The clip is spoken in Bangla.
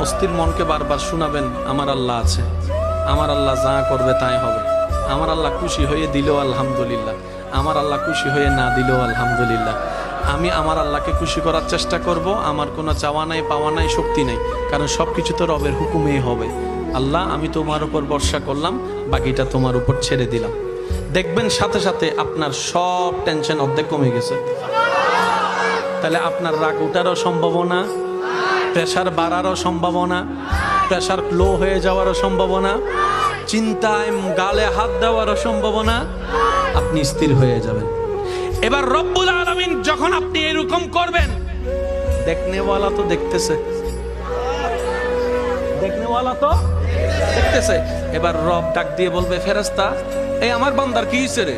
অস্থির মনকে বারবার শোনাবেন আমার আল্লাহ আছে, আমার আল্লাহ যা করবে তাই হবে, আমার আল্লাহ খুশি হয়ে দিলেও আলহামদুলিল্লাহ, আমার আল্লাহ খুশি হয়ে না দিলেও আলহামদুলিল্লাহ। আমি আমার আল্লাহকে খুশি করার চেষ্টা করব। আমার কোনো চাওয়া নাই, পাওয়া নাই, শক্তি নাই, কারণ সব কিছু তো রবের হুকুমেই হবে। আল্লাহ আমি তোমার উপর ভরসা করলাম, বাকিটা তোমার উপর ছেড়ে দিলাম। দেখবেন সাথে সাথে আপনার সব টেনশন অর্ধেক কমে গেছে। তাহলে আপনার রাগ উঠারও সম্ভাবনা, প্রেশার বাড়ারও সম্ভাবনা, প্রেশার লো হয়ে যাওয়ারও সম্ভাবনা, চিন্তায় গালে হাত দেওয়ারও সম্ভাবনা, আপনি স্থির হয়ে যাবেন। এবার রব্বুল আলামিন যখন আপনি এরকম করবেন, দেখনেওয়ালা তো দেখতেছে, দেখনেওয়ালা তো দেখতেছে। এবার রব ডাক দিয়ে বলবে, ফেরেশতা এই আমার বান্দার কি হইছে রে?